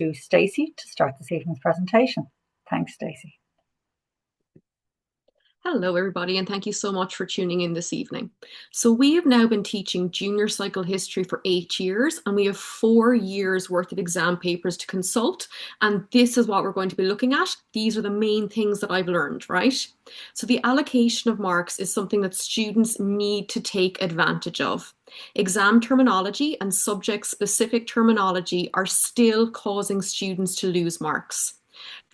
to Stacy to start this evening's presentation. Thanks, Stacy. Hello, everybody, and thank you so much for tuning in this evening. So we have now been teaching junior cycle history for 8 years, and we have 4 years worth of exam papers to consult. And this is what we're going to be looking at. These are the main things that I've learned, right? So the allocation of marks is something that students need to take advantage of. Exam terminology and subject-specific terminology are still causing students to lose marks.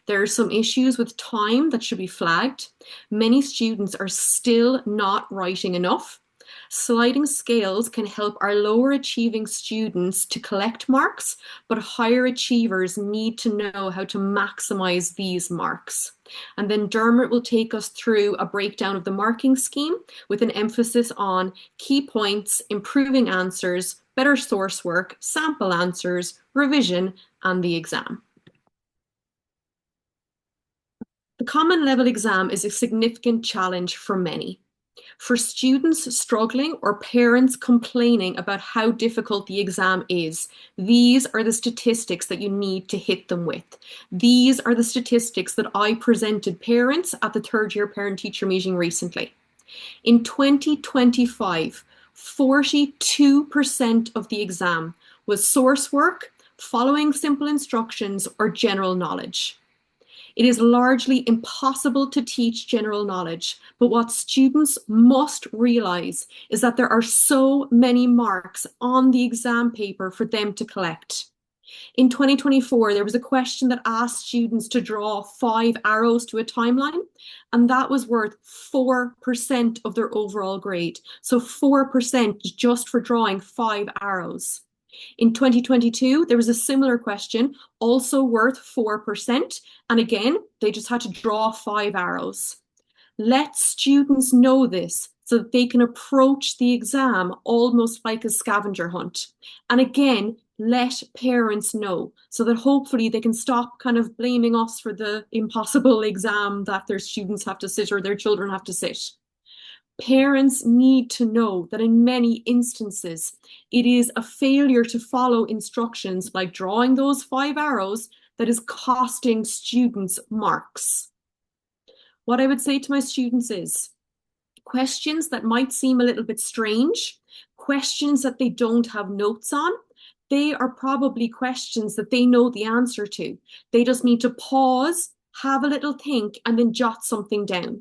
There are some issues with time that should be flagged. Many students are still not writing enough. Sliding scales can help our lower achieving students to collect marks, but higher achievers need to know how to maximize these marks. And then Dermot will take us through a breakdown of the marking scheme with an emphasis on key points, improving answers, better source work, sample answers, revision, and the exam. The common level exam is a significant challenge for many. For students struggling or parents complaining about how difficult the exam is, these are the statistics that you need to hit them with. These are the statistics that I presented parents at the third year parent-teacher meeting recently. In 2025, 42% of the exam was source work, following simple instructions, or general knowledge. It is largely impossible to teach general knowledge, but what students must realize is that there are so many marks on the exam paper for them to collect. In 2024, there was a question that asked students to draw 5 arrows to a timeline, and that was worth 4% of their overall grade. So 4% just for drawing 5 arrows. In 2022, there was a similar question, also worth 4%. And again, they just had to draw 5 arrows. Let students know this so that they can approach the exam almost like a scavenger hunt. And again, let parents know so that hopefully they can stop kind of blaming us for the impossible exam that their students have to sit or their children have to sit. Parents need to know that in many instances, it is a failure to follow instructions like drawing those 5 arrows that is costing students marks. What I would say to my students is questions that might seem a little bit strange, questions that they don't have notes on, they are probably questions that they know the answer to. They just need to pause, have a little think, and then jot something down.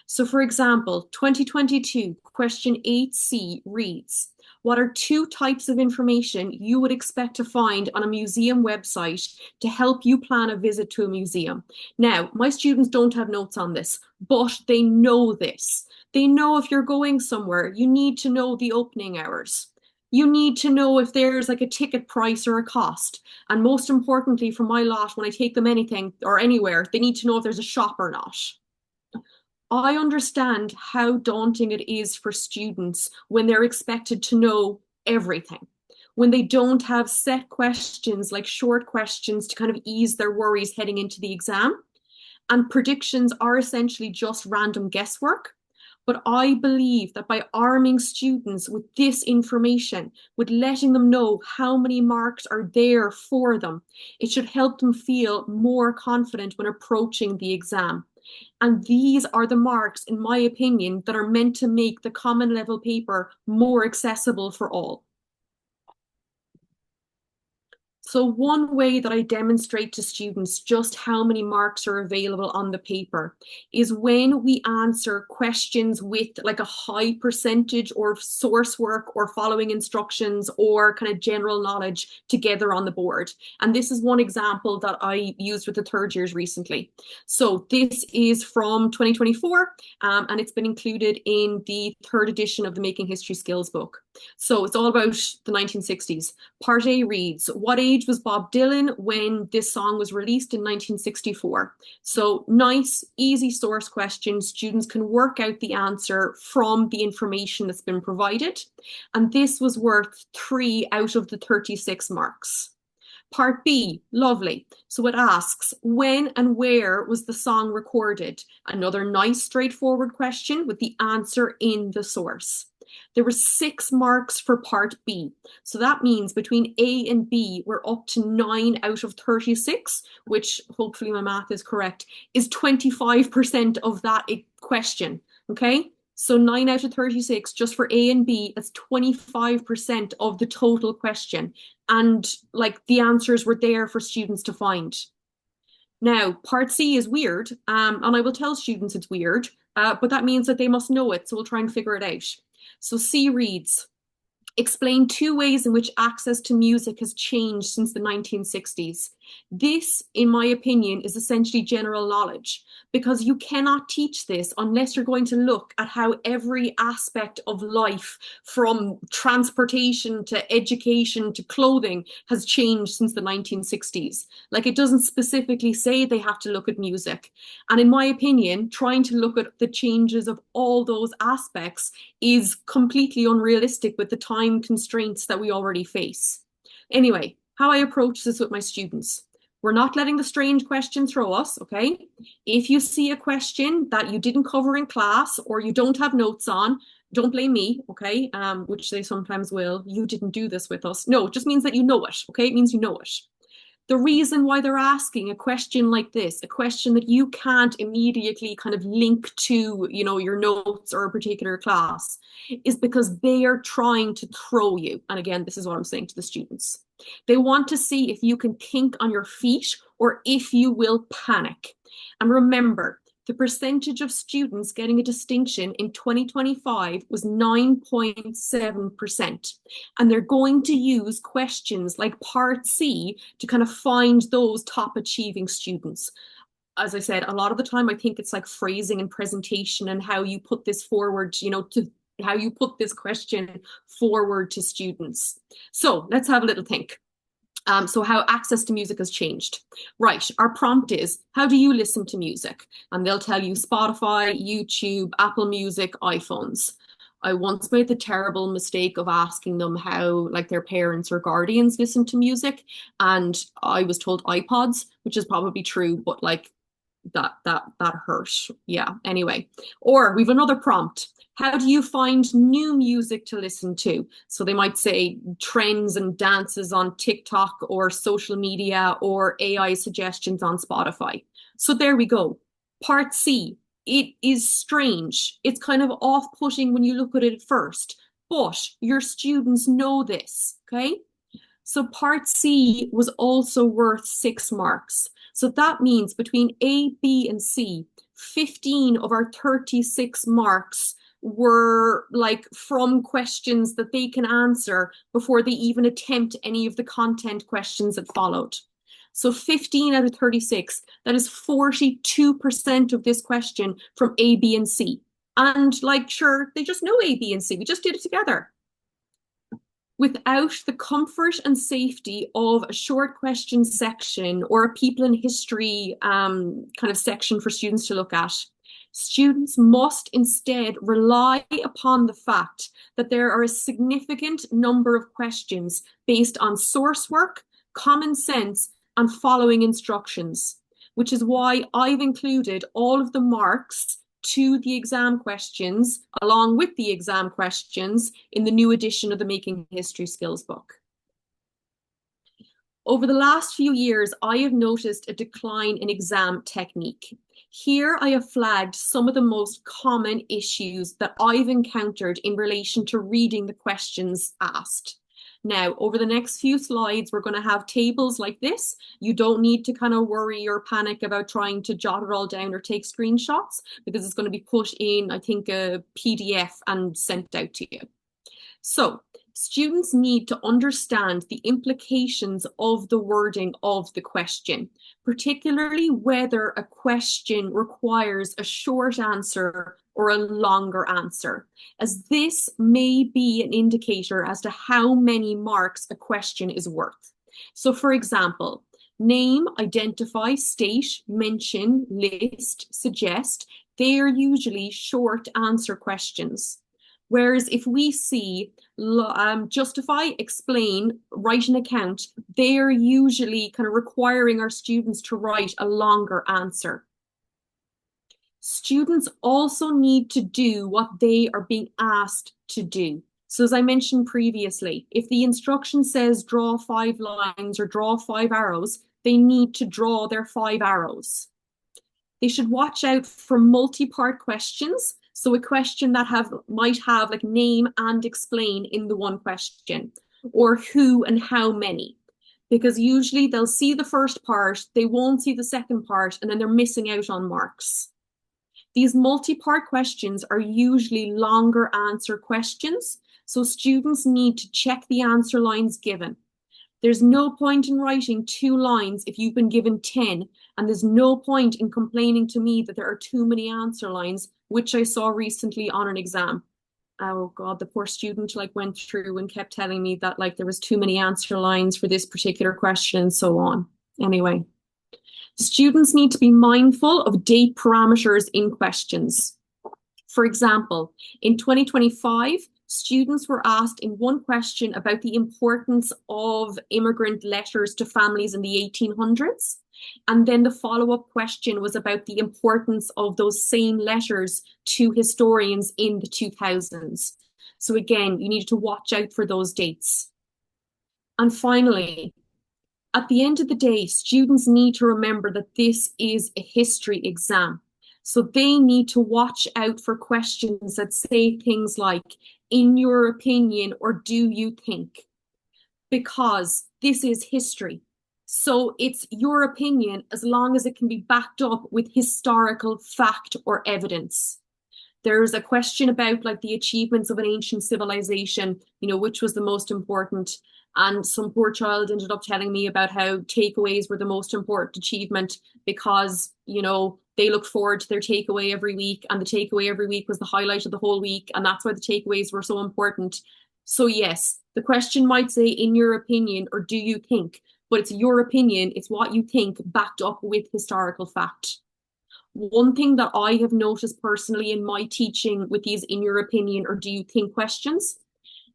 So for example, 2022, question 8C reads, what are 2 types of information you would expect to find on a museum website to help you plan a visit to a museum? Now, my students don't have notes on this, but they know this. They know if you're going somewhere, you need to know the opening hours. You need to know if there's like a ticket price or a cost. And most importantly, for my lot, when I take them anything or anywhere, they need to know if there's a shop or not. I understand how daunting it is for students when they're expected to know everything, when they don't have set questions like short questions to kind of ease their worries heading into the exam. And predictions are essentially just random guesswork. But I believe that by arming students with this information, with letting them know how many marks are there for them, it should help them feel more confident when approaching the exam. And these are the marks, in my opinion, that are meant to make the common level paper more accessible for all. So one way that I demonstrate to students just how many marks are available on the paper is when we answer questions with like a high percentage or source work or following instructions or kind of general knowledge together on the board. And this is one example that I used with the third years recently. So this is from 2024 and it's been included in the 3rd edition of the Making History Skills book. So it's all about the 1960s. Part A reads, what age was Bob Dylan when this song was released in 1964? So nice, easy source question. Students can work out the answer from the information that's been provided. And this was worth 3 out of the 36 marks. Part B, lovely. So it asks, when and where was the song recorded? Another nice straightforward question with the answer in the source. There were 6 marks for part B. So that means between A and B, we're up to 9 out of 36, which hopefully my math is correct, is 25% of that question, okay? So 9 out of 36 just for A and B, that's 25% of the total question. And like the answers were there for students to find. Now, part C is weird, and I will tell students it's weird, but that means that they must know it, so we'll try and figure it out. So C reads, explain 2 ways in which access to music has changed since the 1960s. This, in my opinion, is essentially general knowledge, because you cannot teach this unless you're going to look at how every aspect of life, from transportation to education to clothing, has changed since the 1960s. Like, it doesn't specifically say they have to look at music. And in my opinion, trying to look at the changes of all those aspects is completely unrealistic with the time constraints that we already face. Anyway, how I approach this with my students. We're not letting the strange question throw us, okay? If you see a question that you didn't cover in class or you don't have notes on, don't blame me, okay? Which they sometimes will. You didn't do this with us. No, it just means that you know it, okay? It means you know it. The reason why they're asking a question like this, a question that you can't immediately kind of link to, you know, your notes or a particular class, is because they are trying to throw you. And again, this is what I'm saying to the students. They want to see if you can think on your feet or if you will panic. And remember, the percentage of students getting a distinction in 2025 was 9.7%. And they're going to use questions like Part C to kind of find those top achieving students. As I said, a lot of the time, I think it's like phrasing and presentation and how you put this forward, you know, to how you put this question forward to students. So let's have a little think. So how access to music has changed. Right, our prompt is, how do you listen to music? And they'll tell you Spotify, YouTube, Apple Music, iPhones. I once made the terrible mistake of asking them how like their parents or guardians listen to music, and I was told iPods, which is probably true, but like that hurt. Yeah, anyway. Or we've another prompt. How do you find new music to listen to? So they might say trends and dances on TikTok or social media or AI suggestions on Spotify. So there we go. Part C, it is strange. It's kind of off-putting when you look at it at first, but your students know this, okay? So part C was also worth 6 marks. So that means between A, B, and C, 15 of our 36 marks were like from questions that they can answer before they even attempt any of the content questions that followed. So 15 out of 36, that is 42% of this question from A, B, and C. And like, sure, they just know A, B, and C. We just did it together. Without the comfort and safety of a short question section or a people in history kind of section for students to look at, students must instead rely upon the fact that there are a significant number of questions based on source work, common sense, and following instructions, which is why I've included all of the marks to the exam questions, along with the exam questions, in the new edition of the Making History Skills book. Over the last few years, I have noticed a decline in exam technique. Here I have flagged some of the most common issues that I've encountered in relation to reading the questions asked. Now, over the next few slides, we're going to have tables like this. You don't need to kind of worry or panic about trying to jot it all down or take screenshots, because it's going to be put in, I think, a PDF and sent out to you. So students need to understand the implications of the wording of the question, particularly whether a question requires a short answer or a longer answer, as this may be an indicator as to how many marks a question is worth. So for example, name, identify, state, mention, list, suggest, they are usually short answer questions. Whereas if we see justify, explain, write an account, they are usually kind of requiring our students to write a longer answer. Students also need to do what they are being asked to do. So as I mentioned previously, if the instruction says draw 5 lines or draw 5 arrows, they need to draw their 5 arrows. They should watch out for multi-part questions. So a question that might have like name and explain in the one question, or who and how many. Because usually they'll see the first part, they won't see the second part, and then they're missing out on marks. These multi-part questions are usually longer answer questions, so students need to check the answer lines given. There's no point in writing 2 lines if you've been given 10, and there's no point in complaining to me that there are too many answer lines, which I saw recently on an exam. Oh God, the poor student like went through and kept telling me that like there was too many answer lines for this particular question and so on. Anyway, students need to be mindful of date parameters in questions. For example, in 2025, students were asked in one question about the importance of immigrant letters to families in the 1800s. And then the follow-up question was about the importance of those same letters to historians in the 2000s. So again, you need to watch out for those dates. And finally, at the end of the day, students need to remember that this is a history exam. So they need to watch out for questions that say things like, in your opinion, or do you think? Because this is history. So it's your opinion as long as it can be backed up with historical fact or evidence. There's a question about like the achievements of an ancient civilization, which was the most important. And some poor child ended up telling me about how takeaways were the most important achievement because, they looked forward to their takeaway every week, and the takeaway every week was the highlight of the whole week. And that's why the takeaways were so important. So yes, the question might say, in your opinion, or do you think? But it's your opinion, it's what you think backed up with historical fact. One thing that I have noticed personally in my teaching with these in your opinion or do you think questions,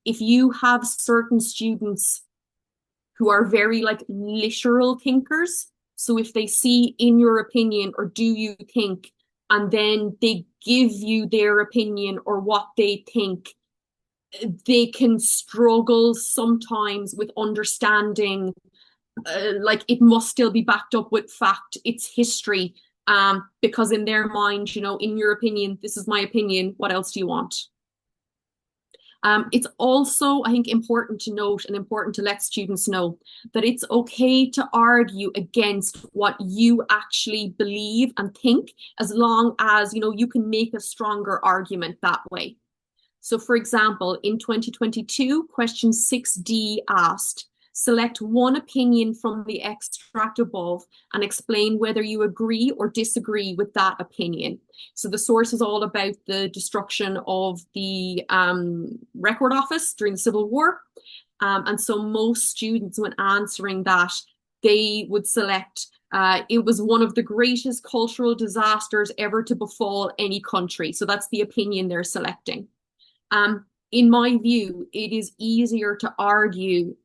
if you have certain students who are very like literal thinkers, so if they see in your opinion or do you think, and then they give you their opinion or what they think, they can struggle sometimes with understanding like it must still be backed up with fact, it's history, because in their mind, in your opinion, this is my opinion, what else do you want? It's also, I think, important to note and important to let students know that it's okay to argue against what you actually believe and think, as long as, you can make a stronger argument that way. So for example, in 2022, question 6D asked, select one opinion from the extract above and explain whether you agree or disagree with that opinion. So the source is all about the destruction of the record office during the Civil War. And so most students, when answering that, they would select, it was one of the greatest cultural disasters ever to befall any country. So that's the opinion they're selecting. In my view, it is easier to argue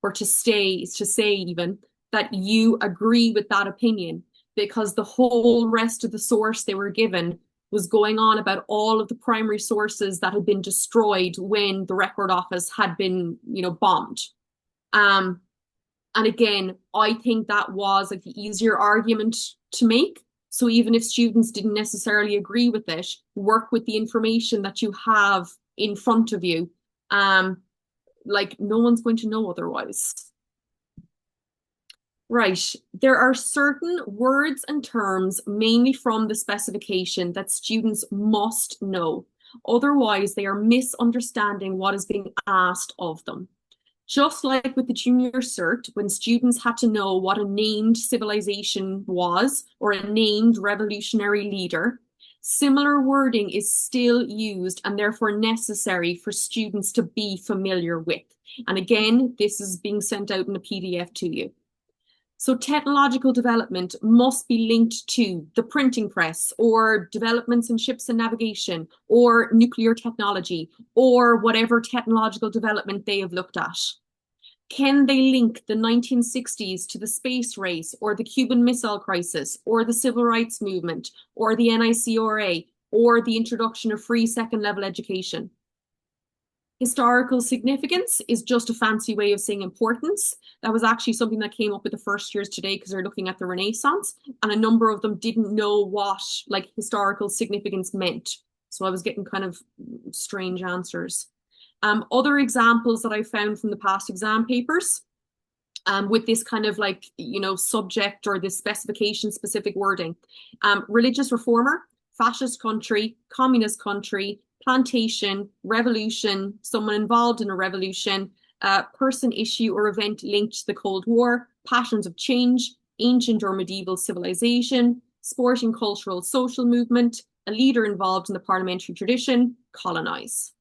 or to say even that you agree with that opinion, because the whole rest of the source they were given was going on about all of the primary sources that had been destroyed when the record office had been, bombed. And again, I think that was like the easier argument to make. So even if students didn't necessarily agree with it, work with the information that you have in front of you. Like no one's going to know otherwise. Right, there are certain words and terms, mainly from the specification, that students must know. Otherwise, they are misunderstanding what is being asked of them. Just like with the junior cert, when students had to know what a named civilization was or a named revolutionary leader, similar wording is still used and therefore necessary for students to be familiar with. And again, this is being sent out in a PDF to you. So technological development must be linked to the printing press or developments in ships and navigation or nuclear technology or whatever technological development they have looked at. Can they link the 1960s to the space race or the Cuban Missile Crisis or the Civil Rights Movement or the NICRA or the introduction of free second level education? Historical significance is just a fancy way of saying importance. That was actually something that came up with the first years today because they're looking at the Renaissance, and a number of them didn't know what like historical significance meant. So I was getting kind of strange answers. Other examples that I found from the past exam papers with this kind of like, subject or this specification specific wording. Religious reformer, fascist country, communist country, plantation, revolution, someone involved in a revolution, person, issue, or event linked to the Cold War, patterns of change, ancient or medieval civilization, sporting, cultural, social movement, a leader involved in the parliamentary tradition, colonize.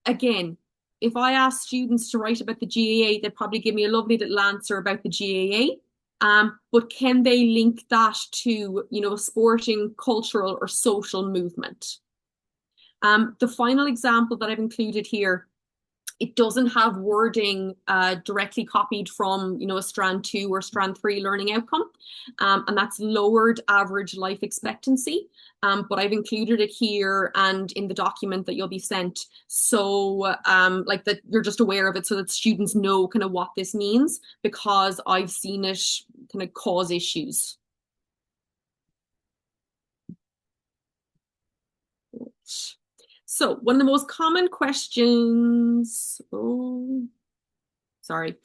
Again, if I ask students to write about the GAA, they'd probably give me a lovely little answer about the GAA. But can they link that to, a sporting, cultural, or social movement? The final example that I've included here, it doesn't have wording directly copied from, a strand 2 or strand 3 learning outcome, and that's lowered average life expectancy. But I've included it here and in the document that you'll be sent. So like that you're just aware of it so that students know kind of what this means, because I've seen it kind of cause issues. So one of the most common questions, sorry,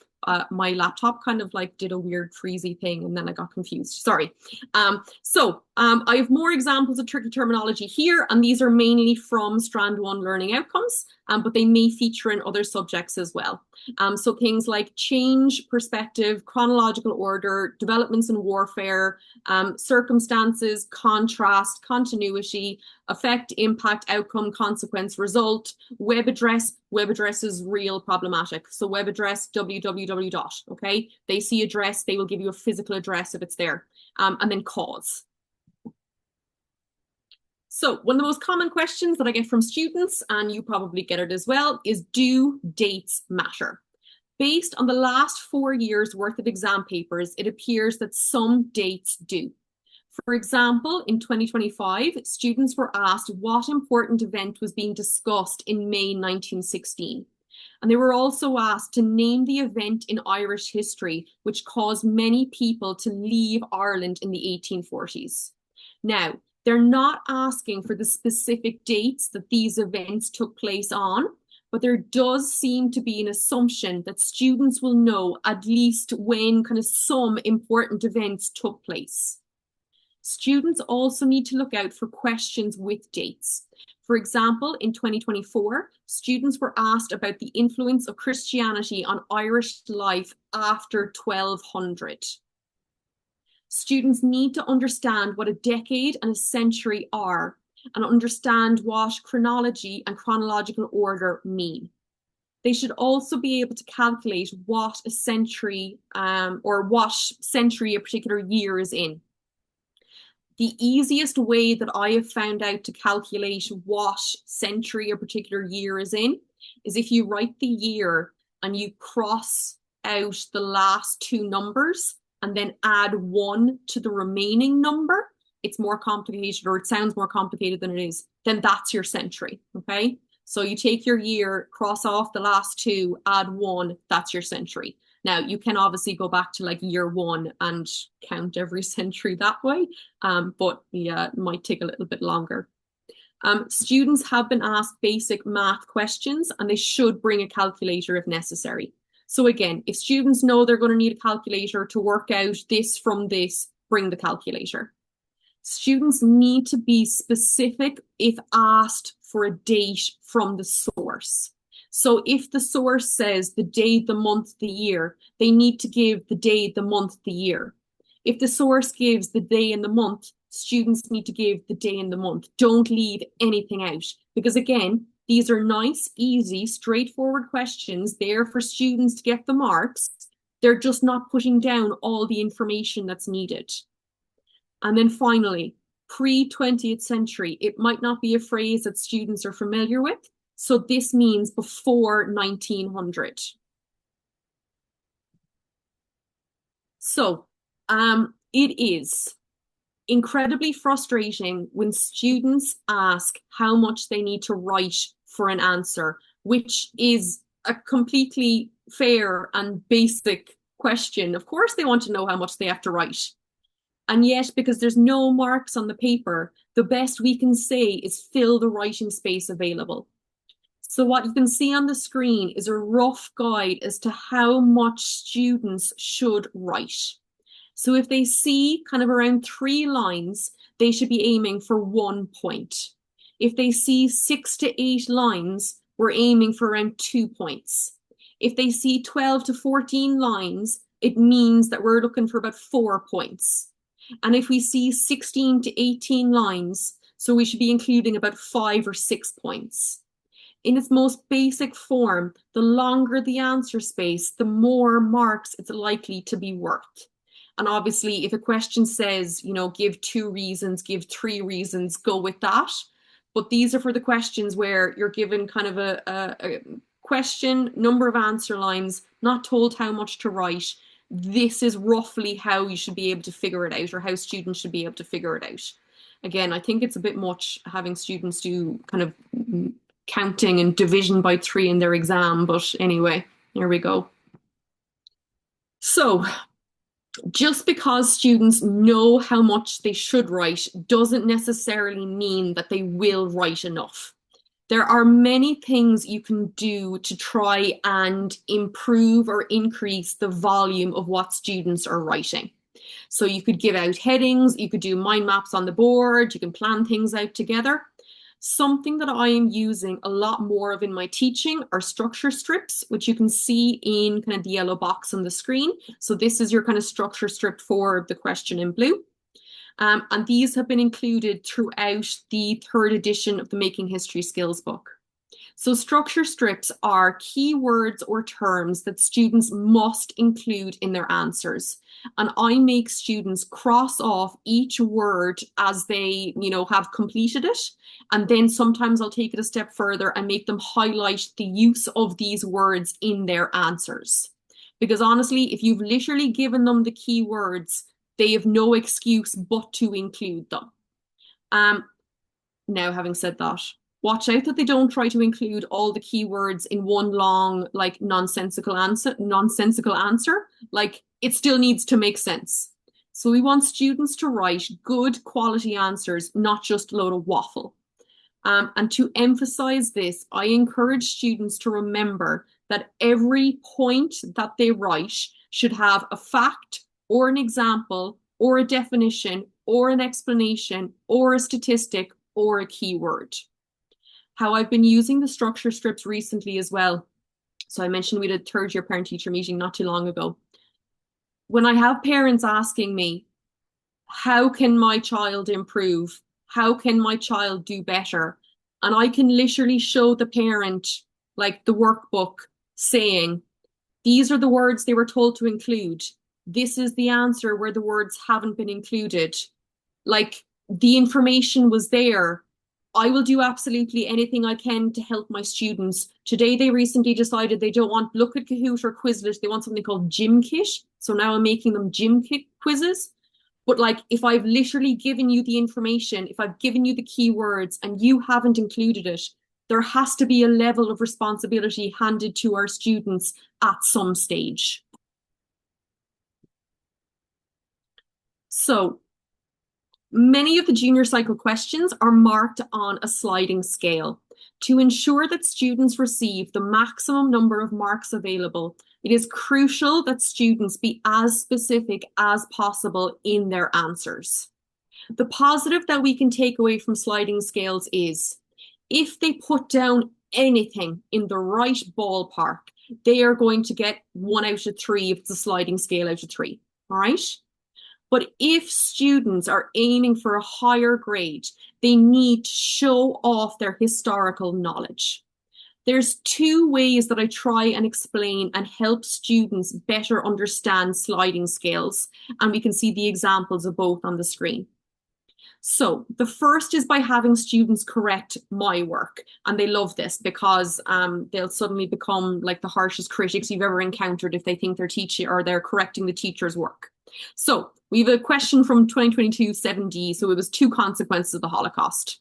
my laptop kind of like did a weird freezy thing and then I got confused. Sorry. I have more examples of tricky terminology here, and these are mainly from strand 1 learning outcomes, but they may feature in other subjects as well. So things like change, perspective, chronological order, developments in warfare, circumstances, contrast, continuity, effect, impact, outcome, consequence, result, web address. Web address is real problematic. So web address, www dot, okay? They see address, they will give you a physical address if it's there. And then cause. So one of the most common questions that I get from students, and you probably get it as well, is do dates matter? Based on the last 4 years worth of exam papers, it appears that some dates do. For example, in 2025, students were asked what important event was being discussed in May 1916. And they were also asked to name the event in Irish history which caused many people to leave Ireland in the 1840s. Now, they're not asking for the specific dates that these events took place on, but there does seem to be an assumption that students will know at least when kind of some important events took place. Students also need to look out for questions with dates. For example, in 2024, students were asked about the influence of Christianity on Irish life after 1200. Students need to understand what a decade and a century are and understand what chronology and chronological order mean. They should also be able to calculate what a century or what century a particular year is in. The easiest way that I have found out to calculate what century a particular year is in is if you write the year and you cross out the last 2 numbers and then add 1 to the remaining number. It's more complicated, or it sounds more complicated than it is, then that's your century, okay? So you take your year, cross off the last 2, add 1, that's your century. Now, you can obviously go back to like year 1 and count every century that way, but yeah, it might take a little bit longer. Students have been asked basic math questions and they should bring a calculator if necessary. So again, if students know they're going to need a calculator to work out this from this, bring the calculator. Students need to be specific if asked for a date from the source. So if the source says the day, the month, the year, they need to give the day, the month, the year. If the source gives the day and the month, students need to give the day and the month. Don't leave anything out, because again, these are nice, easy, straightforward questions there for students to get the marks. They're just not putting down all the information that's needed. And then finally, pre-20th century, it might not be a phrase that students are familiar with. So this means before 1900. So it is incredibly frustrating when students ask how much they need to write for an answer, which is a completely fair and basic question. Of course, they want to know how much they have to write. And yet, because there's no marks on the paper, the best we can say is fill the writing space available. So what you can see on the screen is a rough guide as to how much students should write. So if they see kind of around 3 lines, they should be aiming for 1 point. If they see 6 to 8 lines, we're aiming for around 2 points. If they see 12 to 14 lines, it means that we're looking for about 4 points. And if we see 16 to 18 lines, so we should be including about 5 or 6 points. In its most basic form, the longer the answer space, the more marks it's likely to be worth. And obviously, if a question says, give 2 reasons, give 3 reasons, go with that. But these are for the questions where you're given kind of a question, number of answer lines, not told how much to write. This is roughly how you should be able to figure it out, or how students should be able to figure it out. Again, I think it's a bit much having students do kind of counting and division by 3 in their exam, but anyway, here we go. So, just because students know how much they should write doesn't necessarily mean that they will write enough. There are many things you can do to try and improve or increase the volume of what students are writing. So you could give out headings, you could do mind maps on the board, you can plan things out together. Something that I am using a lot more of in my teaching are structure strips, which you can see in kind of the yellow box on the screen. So this is your kind of structure strip for the question in blue. And these have been included throughout the 3rd edition of the Making History Skills book. So structure strips are keywords or terms that students must include in their answers. And I make students cross off each word as they, have completed it. And then sometimes I'll take it a step further and make them highlight the use of these words in their answers. Because honestly, if you've literally given them the keywords, they have no excuse but to include them. Now, having said that, watch out that they don't try to include all the keywords in one long, nonsensical answer. Like, it still needs to make sense. So we want students to write good quality answers, not just a load of waffle. And to emphasize this, I encourage students to remember that every point that they write should have a fact or an example or a definition or an explanation or a statistic or a keyword. How I've been using the structure strips recently as well. So I mentioned we did a 3rd year parent teacher meeting not too long ago. When I have parents asking me, how can my child improve? How can my child do better? And I can literally show the parent, like the workbook, saying, these are the words they were told to include. This is the answer where the words haven't been included. Like, the information was there. I will do absolutely anything I can to help my students. Today, they recently decided they don't want Look at Kahoot or Quizlet. They want something called Gym Kit. So now I'm making them Gym Kit quizzes. But if I've literally given you the information, if I've given you the keywords and you haven't included it, there has to be a level of responsibility handed to our students at some stage. So, many of the junior cycle questions are marked on a sliding scale. To ensure that students receive the maximum number of marks available, it is crucial that students be as specific as possible in their answers. The positive that we can take away from sliding scales is, if they put down anything in the right ballpark, they are going to get 1 out of 3 if it's a sliding scale out of 3, all right? But if students are aiming for a higher grade, they need to show off their historical knowledge. There's 2 ways that I try and explain and help students better understand sliding scales, and we can see the examples of both on the screen. So the first is by having students correct my work, and they love this because they'll suddenly become like the harshest critics you've ever encountered if they think they're teaching or they're correcting the teacher's work. So we have a question from 2022 7D. So it was 2 consequences of the Holocaust.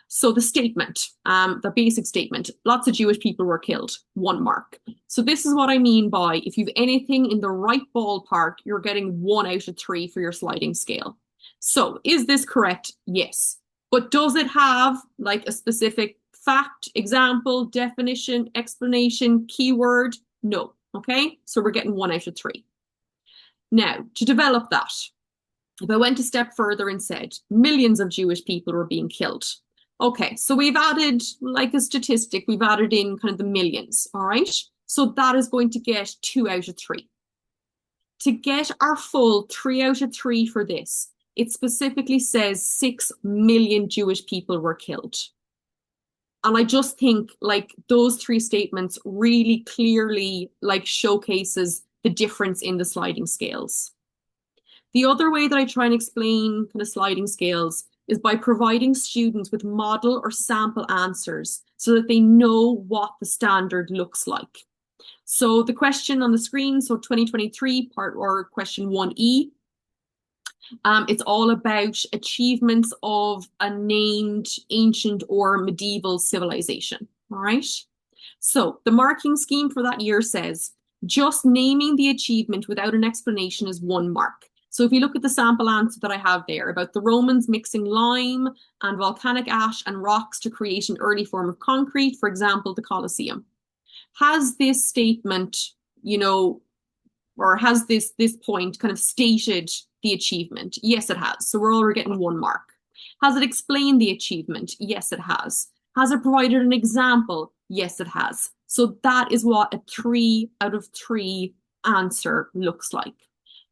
So the statement, the basic statement, lots of Jewish people were killed, 1 mark. So this is what I mean by if you've anything in the right ballpark, you're getting 1 out of 3 for your sliding scale. So is this correct? Yes. But does it have like a specific fact, example, definition, explanation, keyword? No. Okay, so we're getting 1 out of 3. Now, to develop that, if I went a step further and said millions of Jewish people were being killed. Okay, so we've added like a statistic, we've added in kind of the millions, all right? So that is going to get 2 out of 3. To get our full 3 out of 3 for this, it specifically says 6 million Jewish people were killed. And I just think like those 3 statements really clearly like showcases the difference in the sliding scales. The other way that I try and explain kind of sliding scales is by providing students with model or sample answers so that they know what the standard looks like. So the question on the screen, so 2023 part or question 1E, it's all about achievements of a named ancient or medieval civilization, all right? So the marking scheme for that year says, just naming the achievement without an explanation is 1 mark. So if you look at the sample answer that I have there about the Romans mixing lime and volcanic ash and rocks to create an early form of concrete, for example, the Colosseum. Has this statement, you know, or has this point kind of stated the achievement? Yes, it has. So we're already getting 1 mark. Has it explained the achievement? Yes, it has. Has it provided an example? Yes, it has. So that is what a 3 out of 3 answer looks like.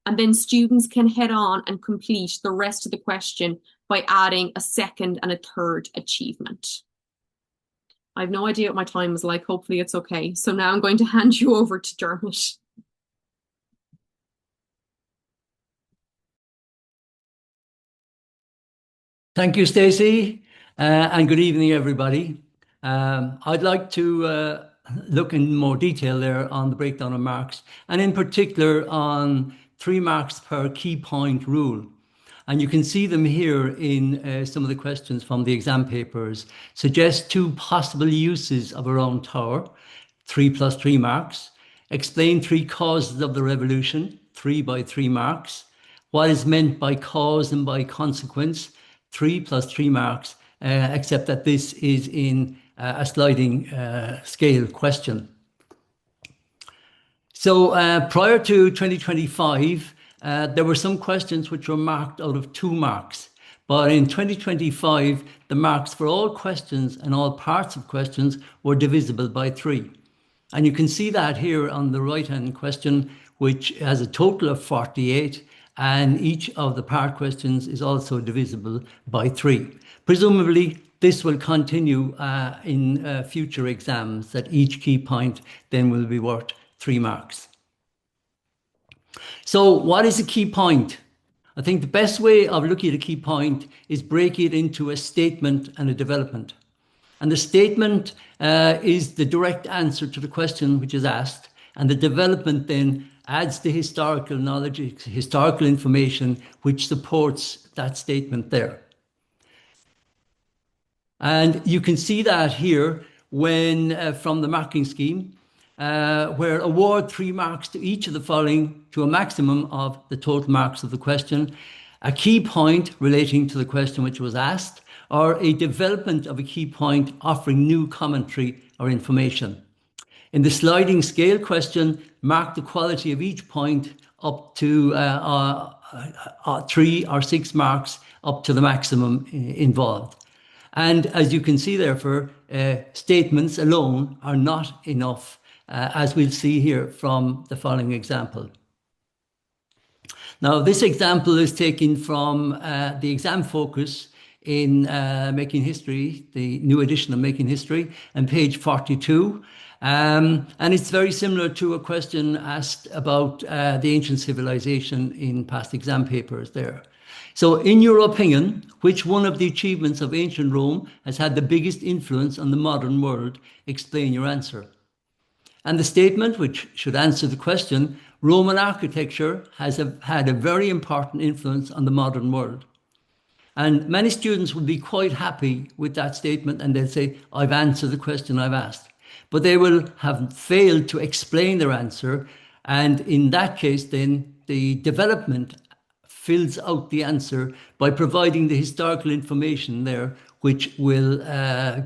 And then students can head on and complete the rest of the question by adding a 2nd and a 3rd achievement. I have no idea what my time is like. Hopefully it's okay. So now I'm going to hand you over to Dermot. Thank you, Stacy, and good evening, everybody. I'd like to look in more detail there on the breakdown of marks, and in particular on 3 marks per key point rule. And you can see them here in some of the questions from the exam papers. Suggest 2 possible uses of a round tower, 3 plus 3 marks. Explain 3 causes of the revolution, 3 by 3 marks. What is meant by cause and by consequence, 3 plus 3 marks, except that this is in a sliding scale question. So prior to 2025, there were some questions which were marked out of 2 marks. But in 2025, the marks for all questions and all parts of questions were divisible by 3. And you can see that here on the right-hand question, which has a total of 48, and each of the part questions is also divisible by 3. Presumably, this will continue in future exams, that each key point then will be worth 3 marks. So what is a key point? I think the best way of looking at a key point is break it into a statement and a development. And the statement is the direct answer to the question which is asked, and the development then adds the historical knowledge, historical information which supports that statement there. And you can see that here when from the marking scheme, where award 3 marks to each of the following to a maximum of the total marks of the question, a key point relating to the question which was asked, or a development of a key point offering new commentary or information. In the sliding scale question, mark the quality of each point up to 3 or 6 marks up to the maximum involved. And as you can see therefore, statements alone are not enough, as we'll see here from the following example. Now, this example is taken from the exam focus in Making History, the new edition of Making History, and page 42. And it's very similar to a question asked about the ancient civilization in past exam papers there. So in your opinion, which one of the achievements of ancient Rome has had the biggest influence on the modern world? Explain your answer. And the statement, which should answer the question, Roman architecture has had a very important influence on the modern world. And many students will be quite happy with that statement and they'll say, I've answered the question I've asked. But they will have failed to explain their answer. And in that case, then the development fills out the answer by providing the historical information there, which will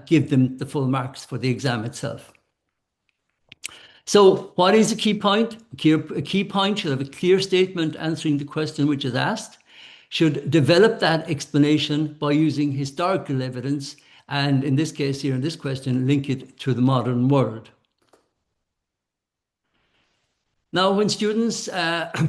give them the full marks for the exam itself. So what is a key point? A key point should have a clear statement answering the question which is asked, should develop that explanation by using historical evidence, and in this case here in this question, link it to the modern world. Now, when students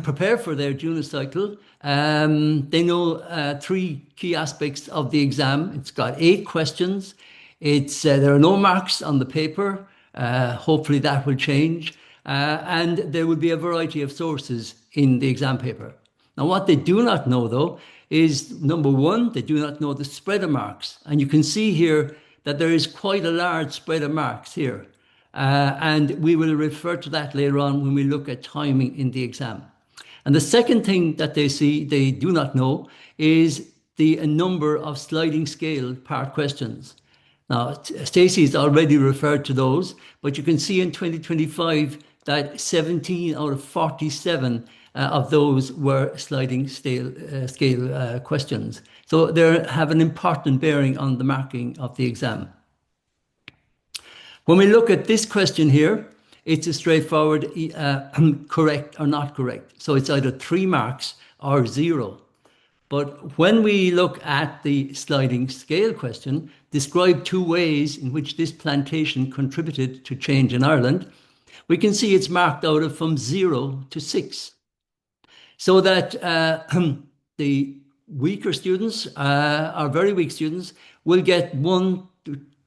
prepare for their junior cycle, they know three key aspects of the exam. It's got 8 questions. There are no marks on the paper. Hopefully that will change. And there will be a variety of sources in the exam paper. Now, what they do not know, though, is number one, they do not know the spread of marks. And you can see here that there is quite a large spread of marks here. And we will refer to that later on when we look at timing in the exam. And the second thing that they do not know is the number of sliding scale part questions. Now, Stacy has already referred to those, but you can see in 2025 that 17 out of 47 of those were sliding scale questions. So they have an important bearing on the marking of the exam. When we look at this question here, it's a straightforward correct or not correct. So it's either 3 marks or 0. But when we look at the sliding scale question, describe 2 ways in which this plantation contributed to change in Ireland, we can see it's marked out of from 0 to 6. So that the weaker students, or very weak students, will get 1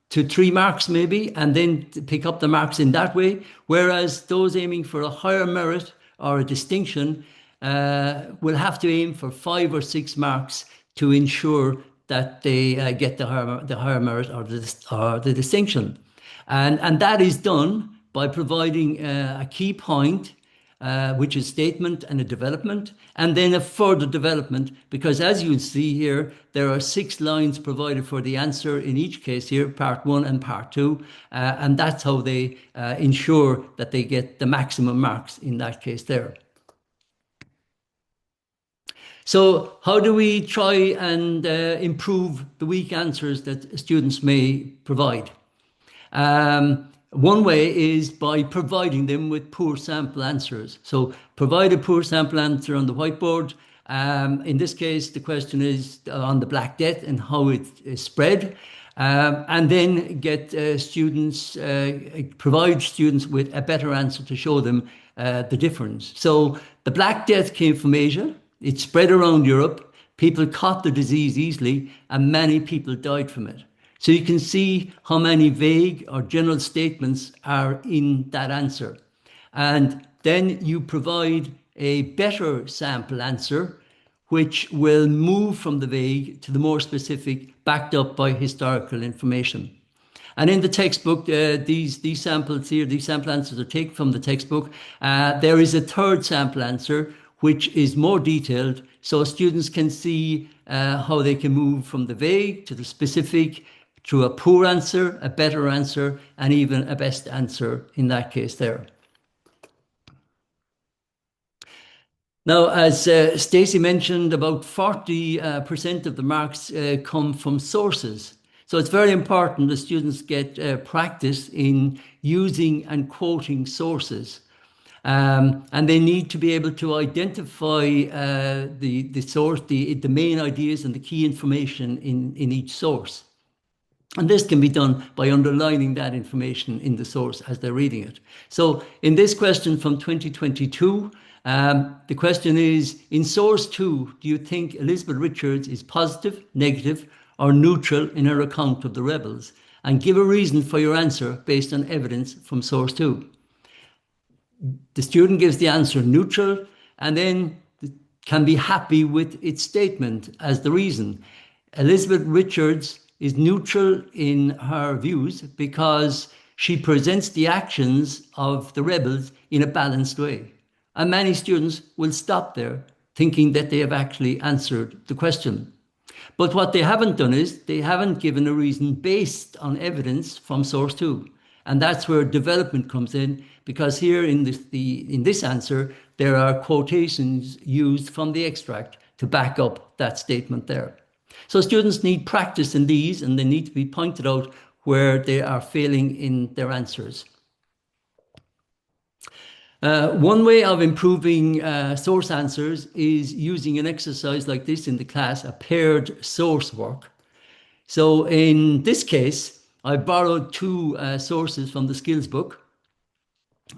to 3 marks maybe, and then pick up the marks in that way, whereas those aiming for a higher merit or a distinction will have to aim for 5 or 6 marks to ensure that they get the higher merit or the distinction. And that is done by providing a key point, which is statement and a development, and then a further development, because as you'll see here, there are 6 lines provided for the answer in each case here, part 1 and part 2, and that's how they ensure that they get the maximum marks in that case there. So how do we try and improve the weak answers that students may provide? One way is by providing them with poor sample answers. So provide a poor sample answer on the whiteboard. In this case, the question is on the Black Death and how it is spread. And then get provide students with a better answer to show them the difference. So the Black Death came from Asia. It spread around Europe. People caught the disease easily, and many people died from it. So you can see how many vague or general statements are in that answer. And then you provide a better sample answer, which will move from the vague to the more specific, backed up by historical information. And in the textbook, these samples here, these sample answers are taken from the textbook. There is a third sample answer, which is more detailed, so students can see how they can move from the vague to the specific, through a poor answer, a better answer, and even a best answer in that case there. Now, as Stacy mentioned, about 40% of the marks come from sources. So it's very important that students get practice in using and quoting sources. And they need to be able to identify the source, the main ideas and the key information in each source. And this can be done by underlining that information in the source as they're reading it. So in this question from 2022, the question is, in source 2, do you think Elizabeth Richards is positive, negative, or neutral in her account of the rebels? And give a reason for your answer based on evidence from source 2. The student gives the answer neutral and then can be happy with its statement as the reason. Elizabeth Richards is neutral in her views because she presents the actions of the rebels in a balanced way. And many students will stop there thinking that they have actually answered the question. But what they haven't done is they haven't given a reason based on evidence from source two. And that's where development comes in, because here in this answer, there are quotations used from the extract to back up that statement there. So students need practice in these, and they need to be pointed out where they are failing in their answers. One way of improving source answers is using an exercise like this in the class, a paired source work. So in this case, I borrowed two sources from the skills book.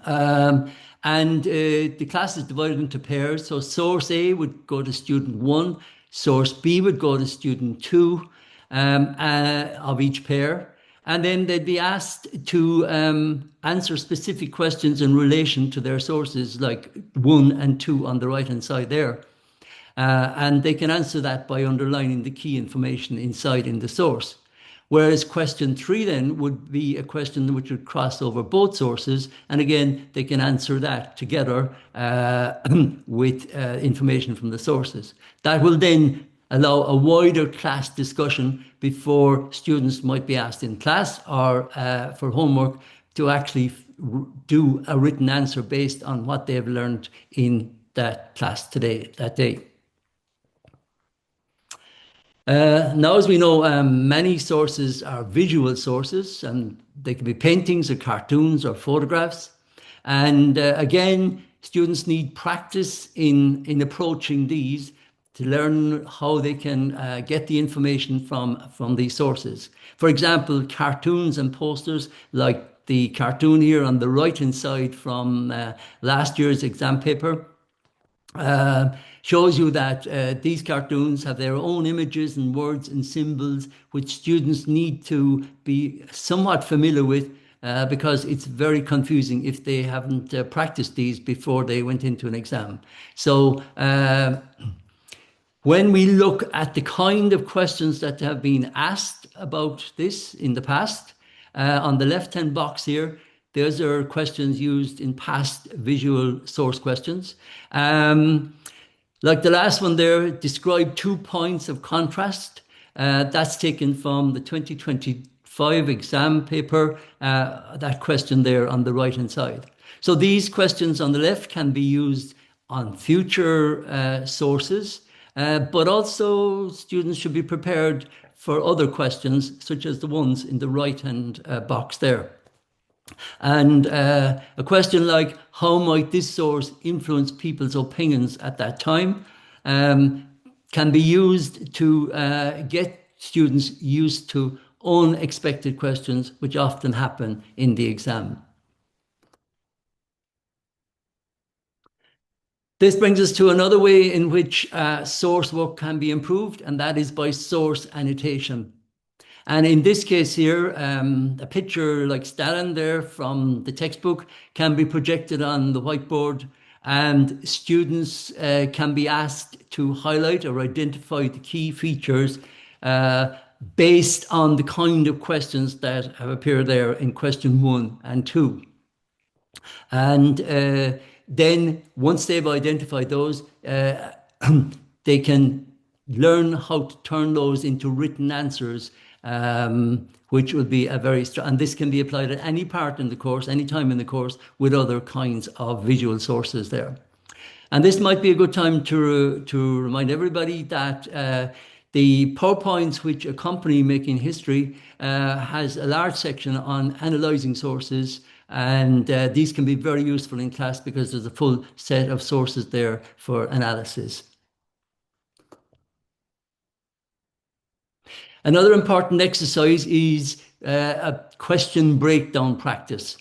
The class is divided into pairs. So source A would go to student 1, source B would go to student 2 of each pair. And then they'd be asked to answer specific questions in relation to their sources, like 1 and 2 on the right-hand side there. And they can answer that by underlining the key information inside in the source. Whereas question 3 then would be a question which would cross over both sources. And again, they can answer that together with information from the sources. That will then allow a wider class discussion before students might be asked in class or for homework to actually do a written answer based on what they have learned in that class that day. Now, as we know, many sources are visual sources, and they can be paintings or cartoons or photographs. And again, students need practice in approaching these to learn how they can get the information from these sources. For example, cartoons and posters, like the cartoon here on the right-hand side from last year's exam paper, shows you that these cartoons have their own images and words and symbols which students need to be somewhat familiar with because it's very confusing if they haven't practiced these before they went into an exam. So when we look at the kind of questions that have been asked about this in the past, on the left-hand box here, those are questions used in past visual source questions. Like the last one there, describe 2 points of contrast. That's taken from the 2025 exam paper, that question there on the right-hand side. So these questions on the left can be used on future sources, but also students should be prepared for other questions, such as the ones in the right-hand box there. And a question like, how might this source influence people's opinions at that time, can be used to get students used to unexpected questions, which often happen in the exam. This brings us to another way in which source work can be improved, and that is by source annotation. And in this case here, a picture like Stalin there from the textbook can be projected on the whiteboard, and students can be asked to highlight or identify the key features based on the kind of questions that have appeared there in question 1 and 2. And then once they've identified those, they can learn how to turn those into written answers, which will be and this can be applied at any part in the course, any time in the course, with other kinds of visual sources there. And this might be a good time to remind everybody that the PowerPoints which accompany Making History has a large section on analysing sources, and these can be very useful in class because there's a full set of sources there for analysis. Another important exercise is a question breakdown practice.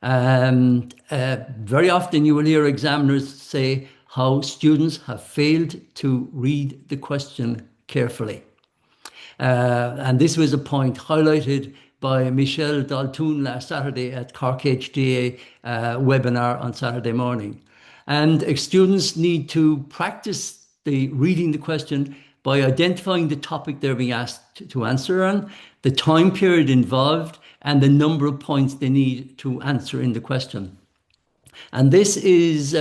Very often you will hear examiners say how students have failed to read the question carefully. And this was a point highlighted by Michelle Daltoun last Saturday at Cork HDA webinar on Saturday morning. And students need to practice reading the question by identifying the topic they're being asked to answer on, the time period involved, and the number of points they need to answer in the question. And this is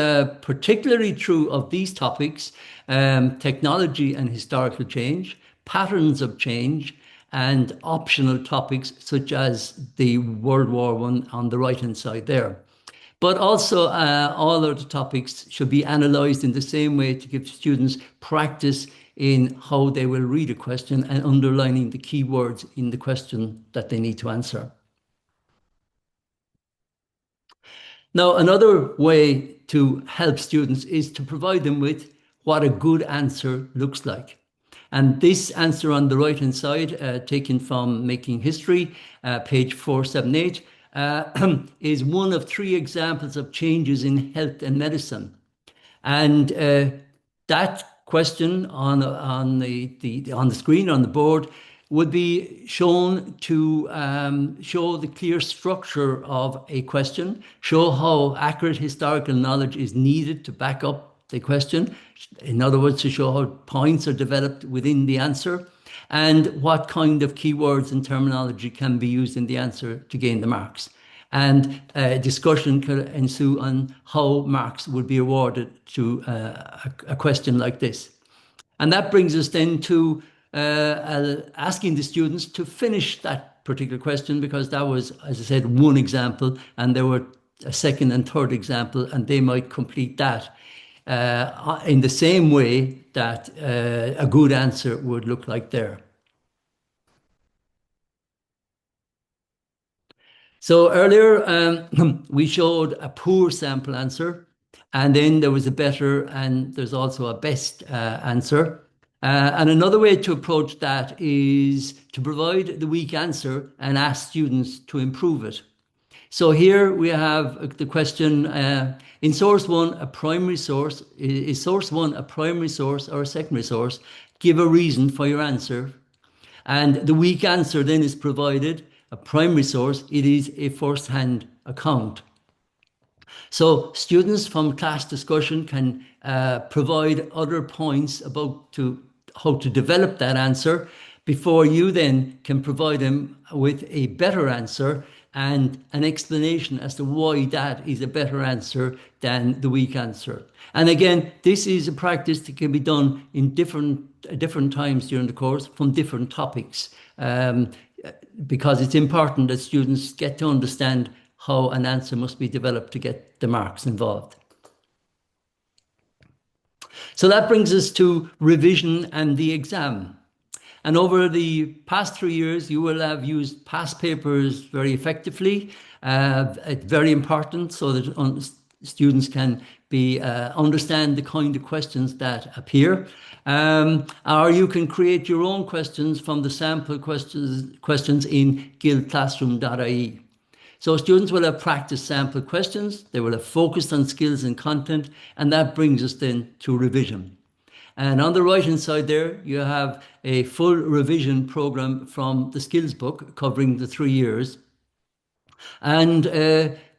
particularly true of these topics, technology and historical change, patterns of change, and optional topics such as the World War One on the right-hand side there. But also all of the topics should be analysed in the same way to give students practice in how they will read a question and underlining the key words in the question that they need to answer. Now, another way to help students is to provide them with what a good answer looks like. And this answer on the right-hand side, taken from Making History, page 478, is one of 3 examples of changes in health and medicine. And that question on the screen, on the board, would be shown to show the clear structure of a question, show how accurate historical knowledge is needed to back up the question. In other words, to show how points are developed within the answer and what kind of keywords and terminology can be used in the answer to gain the marks. And discussion could ensue on how marks would be awarded to a question like this. And that brings us then to asking the students to finish that particular question, because that was, as I said, one example, and there were a second and third example, and they might complete that in the same way that a good answer would look like there. So earlier we showed a poor sample answer, and then there was a better, and there's also a best answer. And another way to approach that is to provide the weak answer and ask students to improve it. So here we have the question, in source 1, a primary source, is source 1 a primary source or a secondary source? Give a reason for your answer. And the weak answer then is provided, a primary source, it is a first-hand account. So students from class discussion can provide other points about how to develop that answer before you then can provide them with a better answer and an explanation as to why that is a better answer than the weak answer. And again, this is a practice that can be done in different times during the course from different topics, because it's important that students get to understand how an answer must be developed to get the marks involved. So that brings us to revision and the exam. And over the past 3 years, you will have used past papers very effectively. It's very important so that students can understand the kind of questions that appear. Or you can create your own questions from the sample questions in guildclassroom.ie. So students will have practiced sample questions, they will have focused on skills and content, and that brings us then to revision. And on the right-hand side there, you have a full revision program from the skills book covering the 3 years. And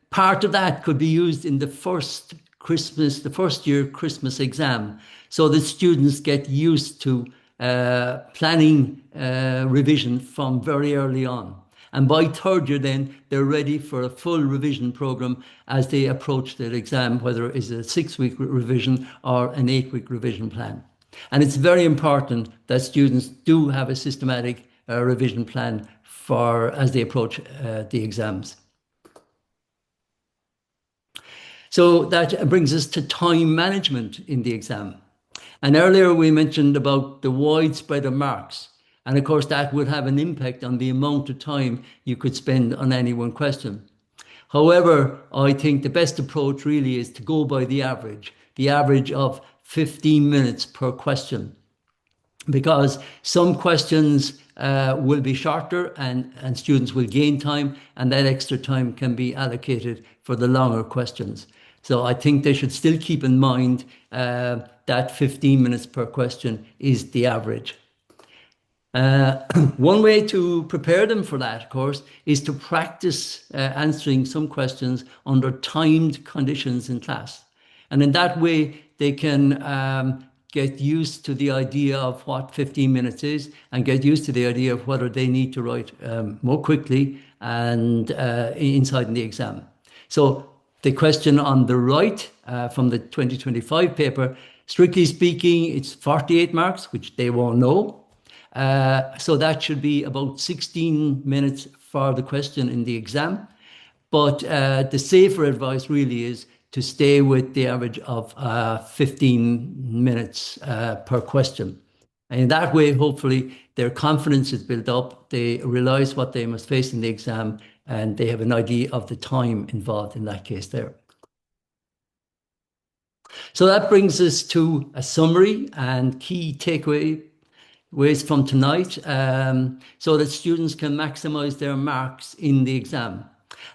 part of that could be used in the first year Christmas exam, so that students get used to planning revision from very early on. And by 3rd year then, they're ready for a full revision program as they approach their exam, whether it's a 6-week revision or an 8-week revision plan. And it's very important that students do have a systematic revision plan as they approach the exams. So that brings us to time management in the exam. And earlier we mentioned about the wide spread of marks. And of course, that would have an impact on the amount of time you could spend on any one question. However, I think the best approach really is to go by the average of 15 minutes per question. Because some questions will be shorter and students will gain time, and that extra time can be allocated for the longer questions. So I think they should still keep in mind that 15 minutes per question is the average. One way to prepare them for that, of course, is to practice answering some questions under timed conditions in class. And in that way, they can get used to the idea of what 15 minutes is and get used to the idea of whether they need to write more quickly and inside in the exam. So the question on the right from the 2025 paper, strictly speaking, it's 48 marks, which they won't know. So that should be about 16 minutes for the question in the exam. But the safer advice really is to stay with the average of 15 minutes per question. And in that way, hopefully, their confidence is built up. They realize what they must face in the exam, and they have an idea of the time involved in that case there. So that brings us to a summary and key takeaways from tonight, so that students can maximize their marks in the exam.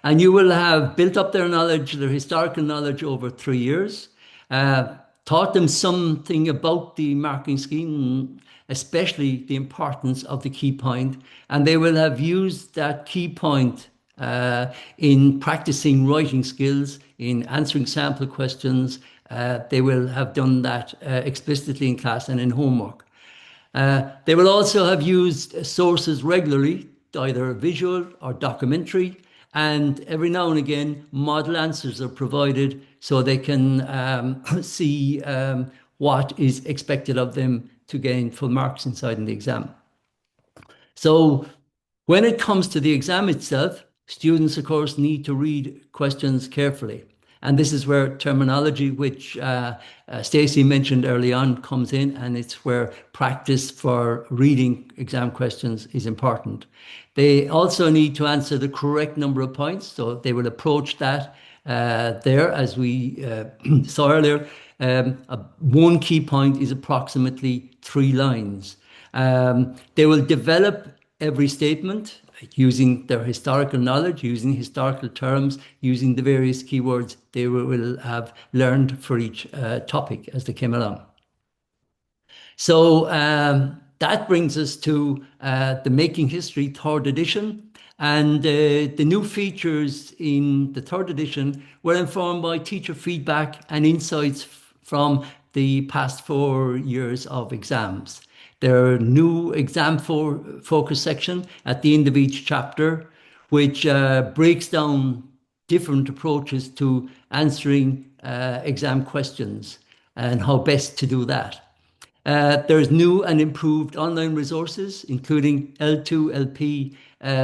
And you will have built up their knowledge, their historical knowledge over 3 years, taught them something about the marking scheme, especially the importance of the key point, and they will have used that key point in practicing writing skills, in answering sample questions. They will have done that explicitly in class and in homework. They will also have used sources regularly, either visual or documentary, and every now and again, model answers are provided so they can see what is expected of them to gain full marks inside in the exam. So when it comes to the exam itself, students, of course, need to read questions carefully. And this is where terminology, which Stacy mentioned early on, comes in, and it's where practice for reading exam questions is important. They also need to answer the correct number of points, so they will approach that there, as we saw earlier. One key point is approximately 3 lines. They will develop every statement using their historical knowledge, using historical terms, using the various keywords they will have learned for each topic as they came along. So that brings us to the Making History 3rd edition. And the new features in the 3rd edition were informed by teacher feedback and insights from the past 4 years of exams. There are new exam focus section at the end of each chapter, which breaks down different approaches to answering exam questions and how best to do that. There's new and improved online resources, including L2, LP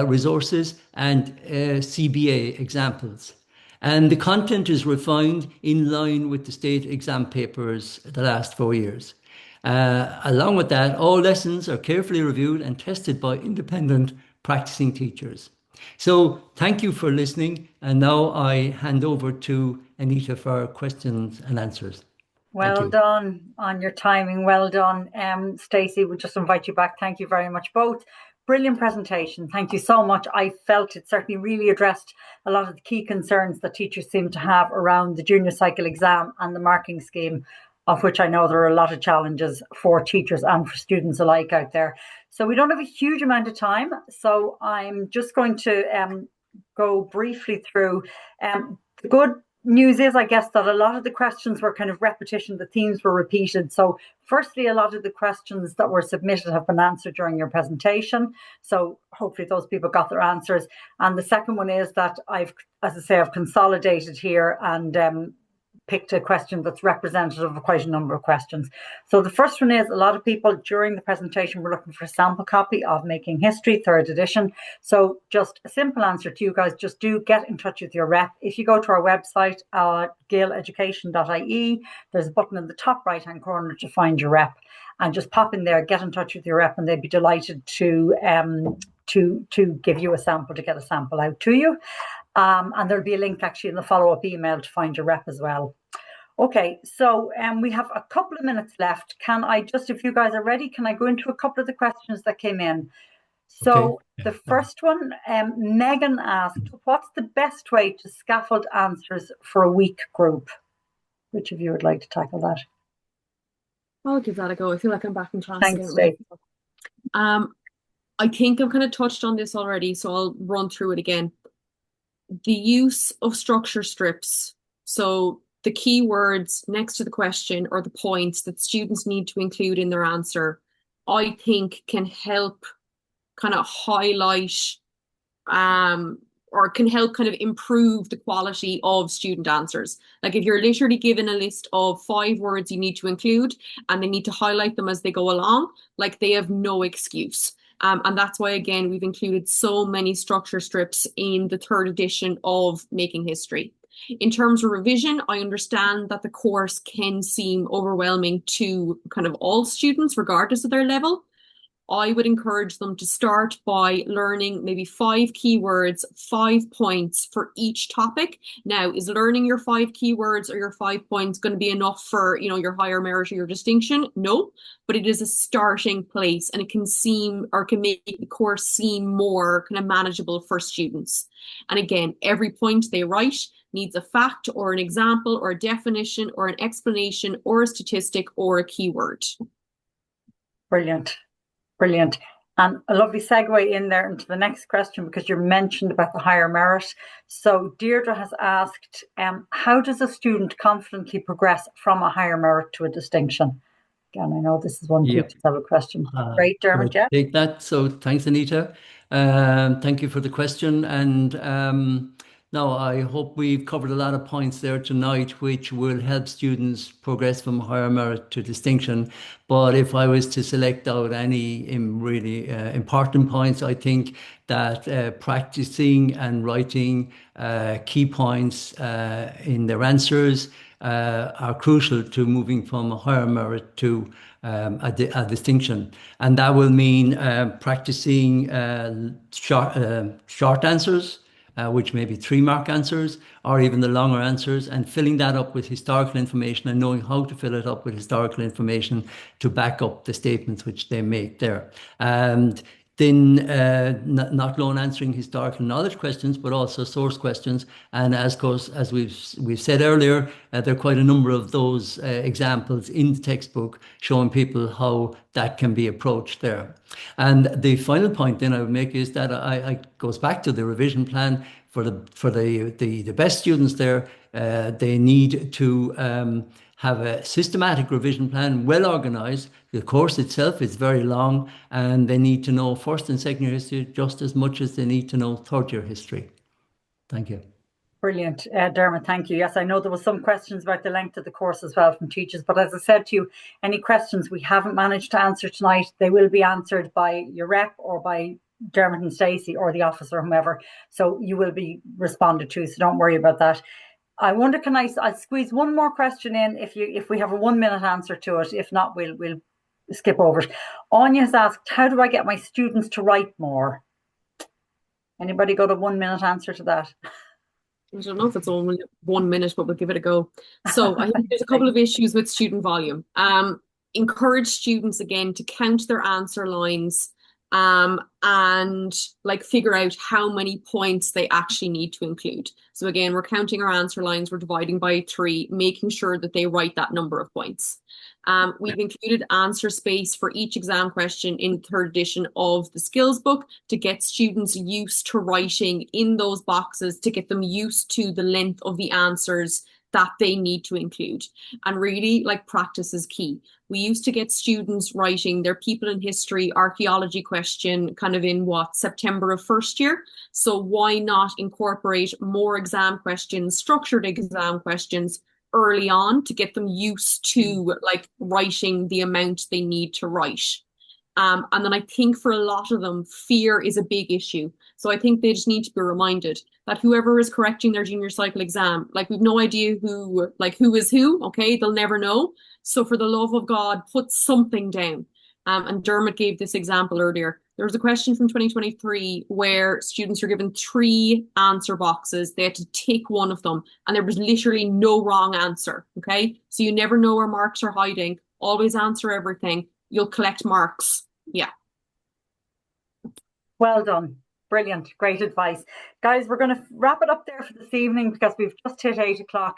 resources and CBA examples. And the content is refined in line with the state exam papers the last 4 years. Along with that, all lessons are carefully reviewed and tested by independent practicing teachers. So thank you for listening. And now I hand over to Anita for questions and answers. Well done on your timing. Well done. Stacy, we'll just invite you back. Thank you very much, both. Brilliant presentation. Thank you so much. I felt it certainly really addressed a lot of the key concerns that teachers seem to have around the junior cycle exam and the marking scheme, of which I know there are a lot of challenges for teachers and for students alike out there. So we don't have a huge amount of time. So I'm just going to go briefly through the good news is, I guess, that a lot of the questions were kind of repetition, the themes were repeated. So firstly, a lot of the questions that were submitted have been answered during your presentation. So hopefully those people got their answers. And the second one is that I've consolidated here and picked a question that's representative of quite a number of questions. So the first one is, a lot of people during the presentation were looking for a sample copy of Making History 3rd edition. So just a simple answer to you guys, just do get in touch with your rep. If you go to our website, galeeducation.ie, there's a button in the top right hand corner to find your rep, and just pop in there, get in touch with your rep, and they'd be delighted to give you a sample, to get a sample out to you. And there'll be a link actually in the follow-up email to find your rep as well. Okay, so we have a couple of minutes left. Can I just, if you guys are ready, can I go into a couple of the questions that came in? So the first one, Megan asked, what's the best way to scaffold answers for a weak group? Which of you would like to tackle that? I'll give that a go. I feel like I'm back in class. Thanks, Stacy. I think I've kind of touched on this already, so I'll run through it again. The use of structure strips, so the keywords next to the question or the points that students need to include in their answer, I think can help kind of highlight or can help kind of improve the quality of student answers. Like if you're literally given a list of 5 words you need to include and they need to highlight them as they go along, like they have no excuse. And that's why, again, we've included so many structure strips in the 3rd edition of Making History. In terms of revision, I understand that the course can seem overwhelming to kind of all students, regardless of their level. I would encourage them to start by learning maybe 5 keywords, 5 points for each topic. Now, is learning your 5 keywords or your 5 points going to be enough for, you know, your higher merit or your distinction? No, but it is a starting place, and it can seem, or can make the course seem more kind of manageable for students. And again, every point they write needs a fact or an example or a definition or an explanation or a statistic or a keyword. Brilliant. Brilliant. And a lovely segue in there into the next question, because you mentioned about the higher merit. So Deirdre has asked, how does a student confidently progress from a higher merit to a distinction? Again, I know this is one teacher have a question. Great, Dermot, yeah. Take that. So thanks, Anita. Thank you for the question. And now I hope we've covered a lot of points there tonight, which will help students progress from higher merit to distinction. But if I was to select out any really important points, I think that practicing and writing key points in their answers are crucial to moving from a higher merit to a distinction. And that will mean practicing short answers, which may be 3-mark answers, or even the longer answers, and filling that up with historical information and knowing how to fill it up with historical information to back up the statements which they make there. And then not alone answering historical knowledge questions, but also source questions. And as we've said earlier, there are quite a number of those examples in the textbook showing people how that can be approached there. And the final point then I would make is that I goes back to the revision plan for the best students there. They need to have a systematic revision plan, well organized. The course itself is very long, and they need to know 1st and 2nd year history just as much as they need to know 3rd year history. Thank you. Brilliant, Dermot, thank you. Yes, I know there was some questions about the length of the course as well from teachers, but as I said to you, any questions we haven't managed to answer tonight, they will be answered by your rep or by Dermot and Stacy or the office or whomever. So you will be responded to, so don't worry about that. I wonder, I'll squeeze one more question in if we have a 1-minute answer to it. If not, we'll skip over it. Anya has asked, how do I get my students to write more? Anybody got a 1-minute answer to that? I don't know if it's only 1 minute, but we'll give it a go. So I think there's a couple of issues with student volume. Encourage students again to count their answer lines and like figure out how many points they actually need to include. So again, we're counting our answer lines, we're dividing by 3, making sure that they write that number of points. We've included answer space for each exam question in the 3rd edition of the skills book to get students used to writing in those boxes, to get them used to the length of the answers that they need to include. And really, like, practice is key. We used to get students writing their people in history archaeology question kind of in September of 1st year. So why not incorporate more exam questions, structured exam questions early on to get them used to like writing the amount they need to write. And then I think for a lot of them, fear is a big issue. So I think they just need to be reminded that whoever is correcting their junior cycle exam, like, we've no idea who is who, okay? They'll never know. So for the love of God, put something down. And Dermot gave this example earlier. There was a question from 2023 where students were given 3 answer boxes. They had to tick one of them, and there was literally no wrong answer, okay? So you never know where marks are hiding. Always answer everything. You'll collect marks. Yeah. Well done. Brilliant. Great advice. Guys, we're going to wrap it up there for this evening because we've just hit 8 o'clock.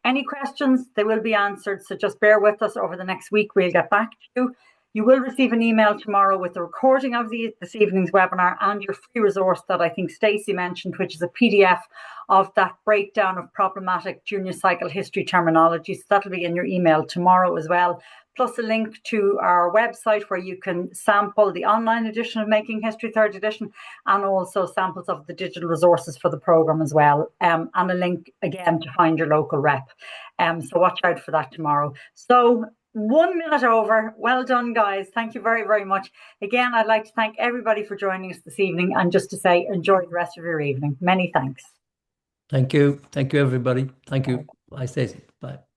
Any questions, they will be answered. So just bear with us over the next week. We'll get back to you. You will receive an email tomorrow with the recording of this evening's webinar and your free resource that I think Stacy mentioned, which is a PDF of that breakdown of problematic junior cycle history terminology. So that'll be in your email tomorrow as well. plus a link to our website where you can sample the online edition of Making History 3rd edition, and also samples of the digital resources for the programme as well, and a link again to find your local rep. So watch out for that tomorrow. So 1 minute over. Well done, guys. Thank you very, very much. Again, I'd like to thank everybody for joining us this evening, and just to say, enjoy the rest of your evening. Many thanks. Thank you. Thank you, everybody. Thank you. Bye, Stacy. Bye.